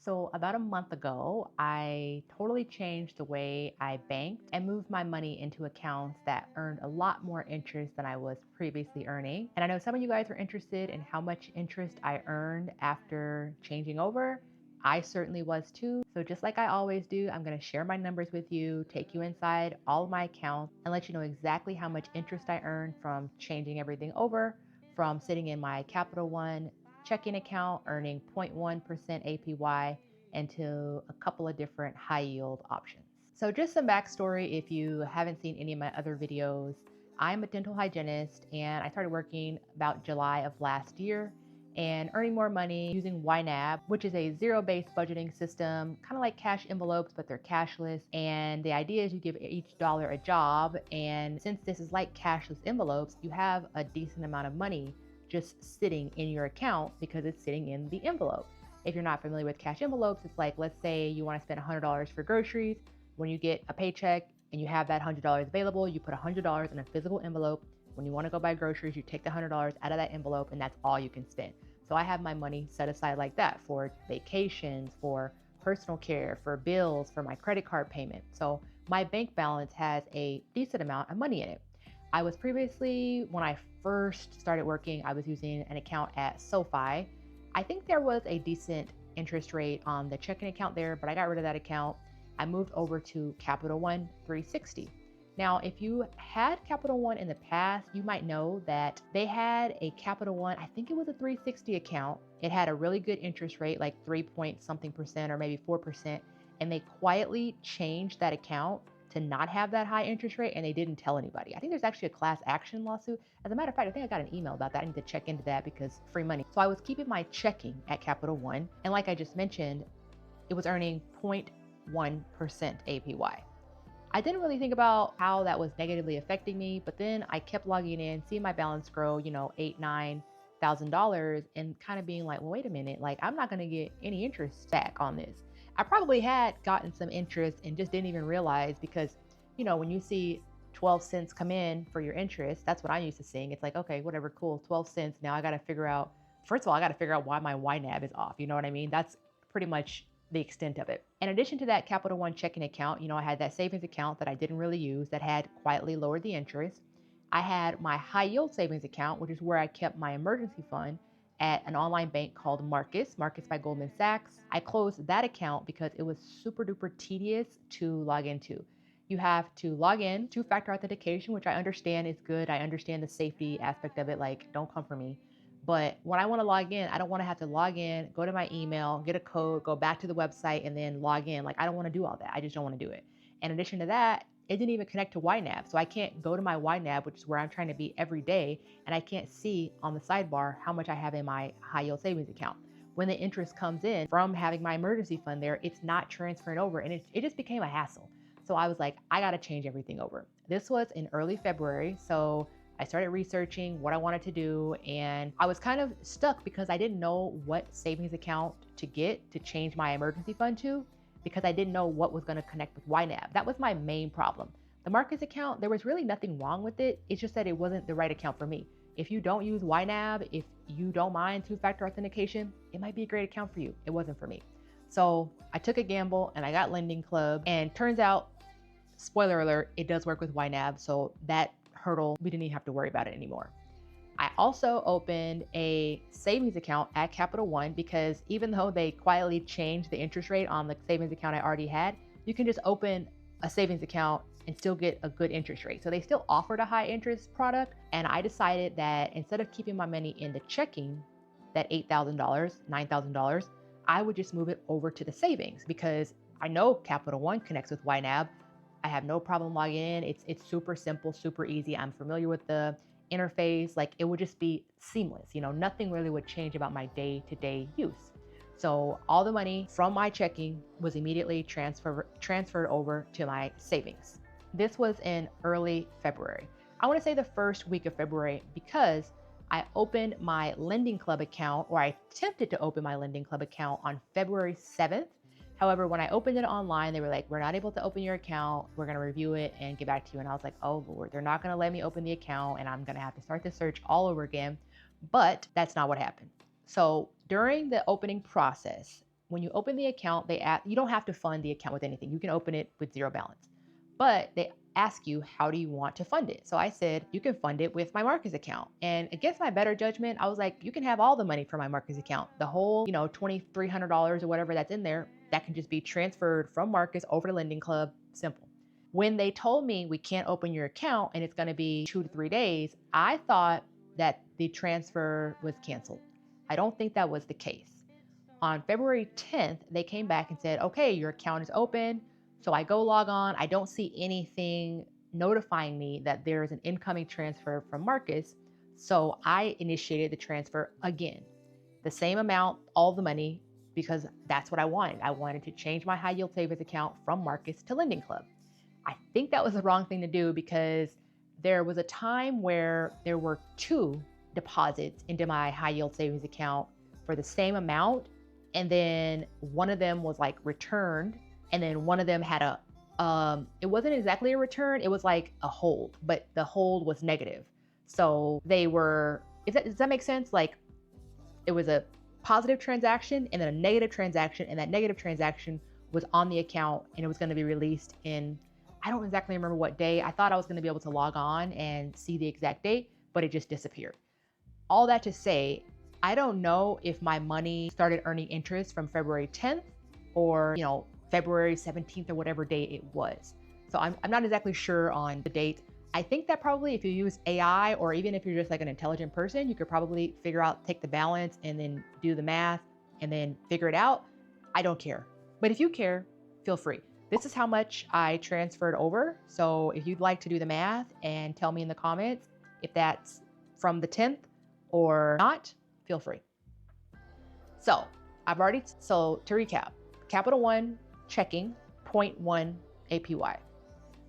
So, about a month ago, I totally changed the way I banked and moved my money into accounts that earned a lot more interest than I was previously earning. And I know some of you guys are interested in how much interest I earned after changing over. I certainly was too. So, just like I always do, I'm going to share my numbers with you, take you inside all of my accounts, and let you know exactly how much interest I earned from changing everything over, from sitting in my Capital One checking account earning 0.1% APY into a couple of different high yield options. So just some backstory if you haven't seen any of my other videos. I'm a dental hygienist and I started working about July of last year and earning more money using YNAB, which is a zero-based budgeting system, kind of like cash envelopes, but they're cashless. And the idea is you give each dollar a job. And since this is like cashless envelopes, you have a decent amount of money just sitting in your account because it's sitting in the envelope. If you're not familiar with cash envelopes, it's like, let's say you want to spend $100 for groceries. When you get a paycheck and you have that $100 available, you put $100 in a physical envelope. When you want to go buy groceries, you take the $100 out of that envelope and that's all you can spend. So I have my money set aside like that for vacations, for personal care, for bills, for my credit card payment. So my bank balance has a decent amount of money in it. I was previously, when I first started working, I was using an account at SoFi. I think there was a decent interest rate on the checking account there, but I got rid of that account. I moved over to Capital One 360. Now, if you had Capital One in the past, you might know that they had a Capital One, I think it was a 360 account. It had a really good interest rate, like 3 point something percent or maybe 4%. And they quietly changed that account to not have that high interest rate and they didn't tell anybody. I think there's actually a class action lawsuit. As a matter of fact, I think I got an email about that. I need to check into that because free money. So I was keeping my checking at Capital One. And like I just mentioned, it was earning 0.1% APY. I didn't really think about how that was negatively affecting me, but then I kept logging in, seeing my balance grow, $8,000, $9,000 and kind of being like, well, wait a minute, like I'm not going to get any interest back on this. I probably had gotten some interest and just didn't even realize because, when you see 12 cents come in for your interest, that's what I'm used to seeing. It's like, okay, whatever, cool, 12 cents. Now I got to figure out, first of all, I got to figure out why my YNAB is off. You know what I mean? That's pretty much the extent of it. In addition to that Capital One checking account, I had that savings account that I didn't really use that had quietly lowered the interest. I had my high yield savings account, which is where I kept my emergency fund at an online bank called Marcus by Goldman Sachs. I closed that account because it was super duper tedious to log into. You have to log in, two-factor authentication, which I understand is good. I understand the safety aspect of it, like don't come for me. But when I want to log in, I don't want to have to log in, go to my email, get a code, go back to the website, and then log in. Like, I don't want to do all that. I just don't want to do it. In addition to that, it didn't even connect to YNAB. So I can't go to my YNAB, which is where I'm trying to be every day, and I can't see on the sidebar how much I have in my high yield savings account. When the interest comes in from having my emergency fund there, it's not transferring over, and it just became a hassle. So I was like, I got to change everything over. This was in early February, so I started researching what I wanted to do, and I was kind of stuck because I didn't know what savings account to get to change my emergency fund to because I didn't know what was going to connect with YNAB. That was my main problem. The Marcus account, there was really nothing wrong with it. It's just that it wasn't the right account for me. If you don't use YNAB, if you don't mind two-factor authentication, it might be a great account for you. It wasn't for me. So I took a gamble and I got Lending Club, and turns out, spoiler alert, it does work with YNAB. So that hurdle, we didn't even have to worry about it anymore. I also opened a savings account at Capital One because even though they quietly changed the interest rate on the savings account I already had, you can just open a savings account and still get a good interest rate. So they still offered a high interest product. And I decided that instead of keeping my money in the checking, that $8,000, $9,000, I would just move it over to the savings because I know Capital One connects with YNAB. I have no problem logging in. It's super simple, super easy. I'm familiar with the interface. Like it would just be seamless. Nothing really would change about my day-to-day use. So all the money from my checking was immediately transferred over to my savings. This was in early February. I want to say the first week of February because I opened my Lending Club account, or I attempted to open my Lending Club account on February 7th. However, when I opened it online, they were like, we're not able to open your account. We're going to review it and get back to you. And I was like, oh Lord, they're not going to let me open the account and I'm going to have to start the search all over again. But that's not what happened. So during the opening process, when you open the account, you don't have to fund the account with anything. You can open it with zero balance, but they ask you, how do you want to fund it? So I said, you can fund it with my Marcus account. And against my better judgment, I was like, you can have all the money from my Marcus account. The whole, $2,300 or whatever that's in there, that can just be transferred from Marcus over to Lending Club. Simple. When they told me we can't open your account and it's going to be 2 to 3 days, I thought that the transfer was canceled. I don't think that was the case. On February 10th, they came back and said, okay, your account is open. So I go log on. I don't see anything notifying me that there is an incoming transfer from Marcus. So I initiated the transfer again. The same amount, all the money, because that's what I wanted. I wanted to change my high yield savings account from Marcus to Lending Club. I think that was the wrong thing to do because there was a time where there were 2 deposits into my high yield savings account for the same amount. And then one of them was like returned. And then one of them had it wasn't exactly a return. It was like a hold, but the hold was negative. So does that make sense? Like it was a positive transaction and then a negative transaction. And that negative transaction was on the account and it was going to be released in, I don't exactly remember what day. I thought I was going to be able to log on and see the exact date, but it just disappeared. All that to say, I don't know if my money started earning interest from February 10th or, February 17th or whatever day it was. So I'm not exactly sure on the date. I think that probably if you use AI or even if you're just like an intelligent person, you could probably take the balance and then do the math and then figure it out. I don't care. But if you care, feel free. This is how much I transferred over. So if you'd like to do the math and tell me in the comments if that's from the 10th or not, feel free. So to recap, Capital One checking 0.1 APY.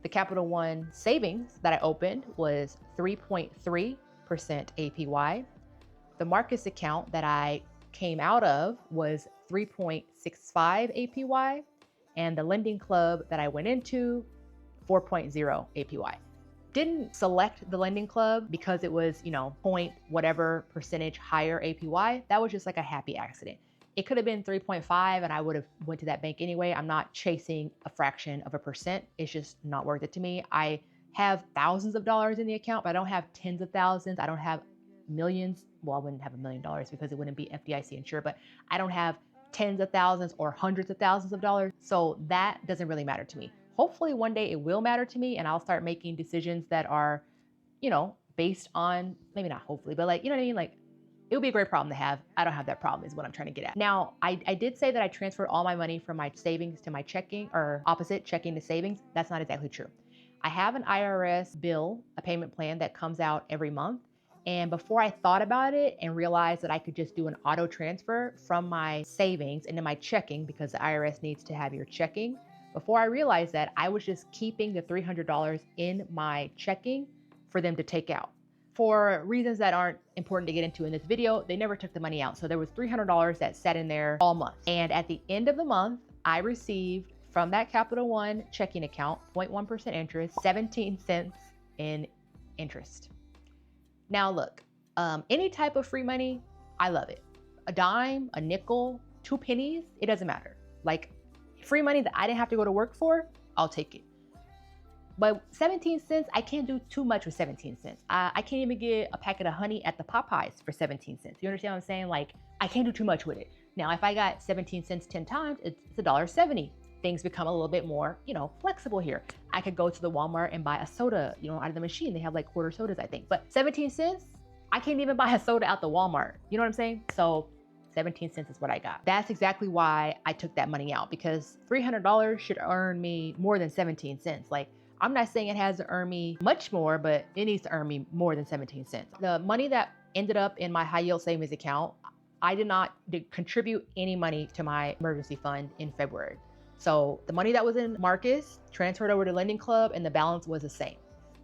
The Capital One savings that I opened was 3.3% APY. The Marcus account that I came out of was 3.65 APY. And the Lending Club that I went into, 4.0 APY. Didn't select the Lending Club because it was, point whatever percentage higher APY. That was just like a happy accident. It could have been 3.5 and I would have went to that bank anyway. I'm not chasing a fraction of a percent. It's just not worth it to me. I have thousands of dollars in the account, but I don't have tens of thousands. I don't have millions. Well, I wouldn't have $1 million because it wouldn't be FDIC insured, but I don't have tens of thousands or hundreds of thousands of dollars. So that doesn't really matter to me. Hopefully one day it will matter to me and I'll start making decisions that are, based on, maybe not hopefully, but like, you know what I mean? Like it would be a great problem to have. I don't have that problem is what I'm trying to get at. Now, I did say that I transferred all my money from my savings to my checking, or opposite, checking to savings. That's not exactly true. I have an IRS bill, a payment plan that comes out every month. And before I thought about it and realized that I could just do an auto transfer from my savings into my checking because the IRS needs to have your checking, before I realized that, I was just keeping the $300 in my checking for them to take out. For reasons that aren't important to get into in this video, they never took the money out. So there was $300 that sat in there all month. And at the end of the month, I received from that Capital One checking account, 0.1% interest, 17 cents in interest. Now look, any type of free money, I love it. A dime, a nickel, 2 pennies, it doesn't matter. Like free money that I didn't have to go to work for, I'll take it. But 17 cents, I can't do too much with 17 cents. I can't even get a packet of honey at the Popeyes for 17 cents. You understand what I'm saying? Like, I can't do too much with it. Now, if I got 17 cents 10 times, it's $1.70. Things become a little bit more, flexible here. I could go to the Walmart and buy a soda, out of the machine. They have like quarter sodas, I think. But 17 cents, I can't even buy a soda out the Walmart. You know what I'm saying? So 17 cents is what I got. That's exactly why I took that money out, because $300 should earn me more than 17 cents. Like, I'm not saying it has to earn me much more, but it needs to earn me more than 17 cents. The money that ended up in my high yield savings account, I did not contribute any money to my emergency fund in February. So the money that was in Marcus transferred over to Lending Club and the balance was the same.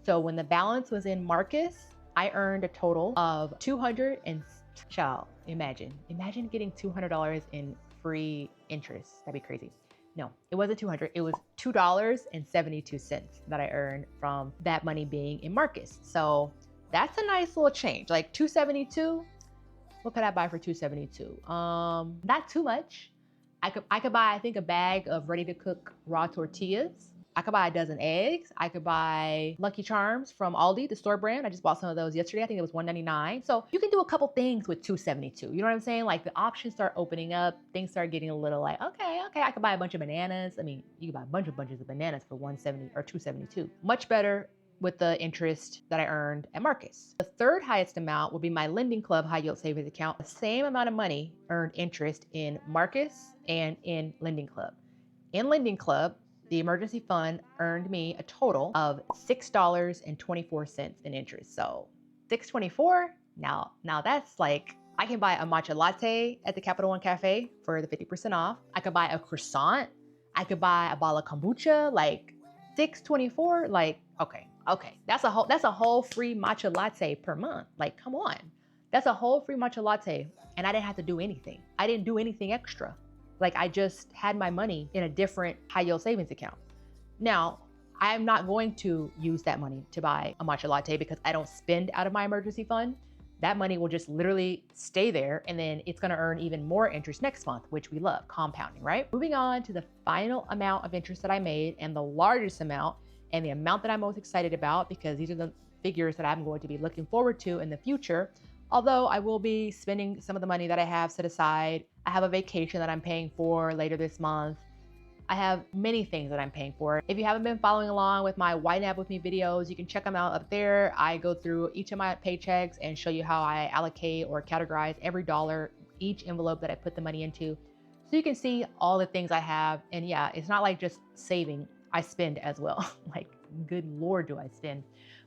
So when the balance was in Marcus, I earned a total of imagine getting $200 in free interest. That'd be crazy. No, it wasn't 200. It was $2.72 that I earned from that money being in Marcus. So that's a nice little change. Like 272. What could I buy for 272? Not too much, I could buy, I think, a bag of ready to cook raw tortillas. I could buy a dozen eggs. I could buy Lucky Charms from Aldi, the store brand. I just bought some of those yesterday. I think it was $1.99. So you can do a couple things with $2.72. You know what I'm saying? Like the options start opening up. Things start getting a little like, okay, I could buy a bunch of bananas. I mean, you could buy bunches of bananas for $1.70 or $2.72. Much better with the interest that I earned at Marcus. The third highest amount would be my Lending Club high yield savings account. The same amount of money earned interest in Marcus and in Lending Club. In Lending Club, the emergency fund earned me a total of $6.24 in interest. So $6.24, now that's like, I can buy a matcha latte at the Capital One Cafe for the 50% off. I could buy a croissant. I could buy a bottle of kombucha, like $6.24, like, okay. That's a whole free matcha latte per month. Like, come on. That's a whole free matcha latte. And I didn't have to do anything. I didn't do anything extra. Like, I just had my money in a different high yield savings account. Now, I'm not going to use that money to buy a matcha latte because I don't spend out of my emergency fund. That money will just literally stay there, and then it's gonna earn even more interest next month, which we love, compounding, right? Moving on to the final amount of interest that I made, and the largest amount, and the amount that I'm most excited about, because these are the figures that I'm going to be looking forward to in the future. Although I will be spending some of the money that I have set aside. I have a vacation that I'm paying for later this month. I have many things that I'm paying for. If you haven't been following along with my Why Nab With Me videos, you can check them out up there. I go through each of my paychecks and show you how I allocate or categorize every dollar, each envelope that I put the money into. So you can see all the things I have. And yeah, it's not like just saving, I spend as well. Like, good Lord, do I spend.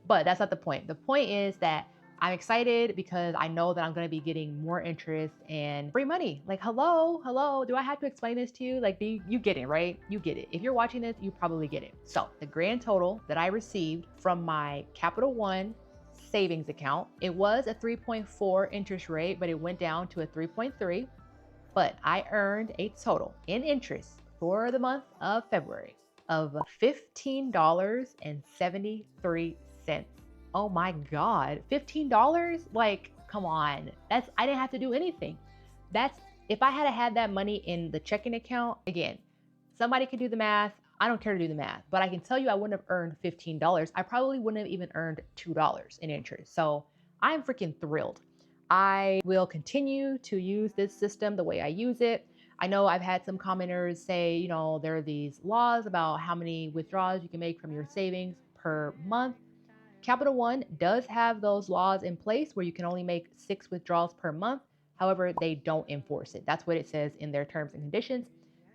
But that's not the point. The point is that I'm excited because I know that I'm going to be getting more interest and free money. Like, hello, do I have to explain this to you? Like, you get it, right? You get it. If you're watching this, you probably get it. So the grand total that I received from my Capital One savings account, it was a 3.4 interest rate, but it went down to a 3.3. But I earned a total in interest for the month of February of $15.73. Oh my God, $15? Like, come on. I didn't have to do anything. If I had that money in the checking account, again, somebody could do the math. I don't care to do the math, but I can tell you I wouldn't have earned $15. I probably wouldn't have even earned $2 in interest. So I'm freaking thrilled. I will continue to use this system the way I use it. I know I've had some commenters say, you know, there are these laws about how many withdrawals you can make from your savings per month. Capital One does have those laws in place where you can only make 6 withdrawals per month. However, they don't enforce it. That's what it says in their terms and conditions.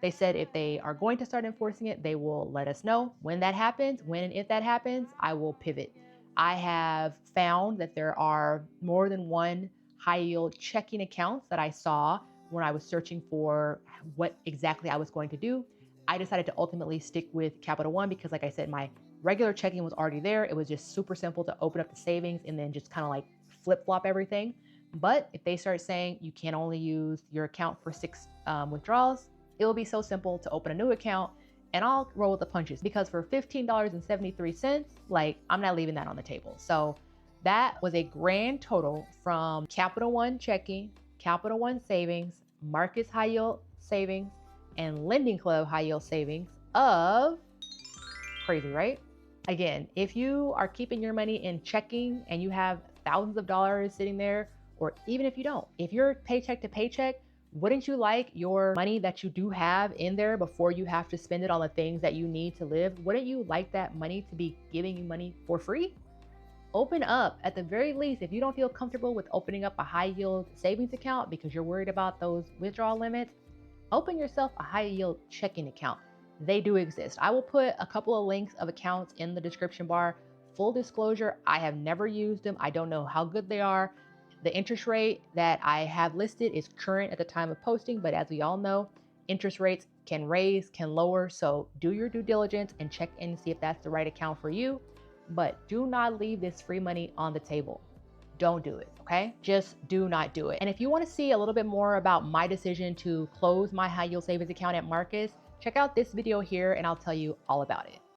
They said if they are going to start enforcing it, they will let us know. When that happens, when and if that happens, I will pivot. I have found that there are more than one high yield checking accounts that I saw when I was searching for what exactly I was going to do. I decided to ultimately stick with Capital One because, like I said, my regular checking was already there. It was just super simple to open up the savings and then just kind of like flip-flop everything. But if they start saying you can only use your account for 6 withdrawals, it will be so simple to open a new account, and I'll roll with the punches, because for $15.73, like, I'm not leaving that on the table. So that was a grand total from Capital One checking, Capital One savings, Marcus high yield savings, and Lending Club high yield savings of, crazy, right? Again, if you are keeping your money in checking and you have thousands of dollars sitting there, or even if you don't, if you're paycheck to paycheck, wouldn't you like your money that you do have in there before you have to spend it on the things that you need to live? Wouldn't you like that money to be giving you money for free? Open up, at the very least, if you don't feel comfortable with opening up a high yield savings account because you're worried about those withdrawal limits, open yourself a high yield checking account. They do exist. I will put a couple of links of accounts in the description bar. Full disclosure, I have never used them. I don't know how good they are. The interest rate that I have listed is current at the time of posting, but as we all know, interest rates can raise, can lower. So do your due diligence and check in and see if that's the right account for you. But do not leave this free money on the table. Don't do it, okay? Just do not do it. And if you want to see a little bit more about my decision to close my high yield savings account at Marcus, check out this video here and I'll tell you all about it.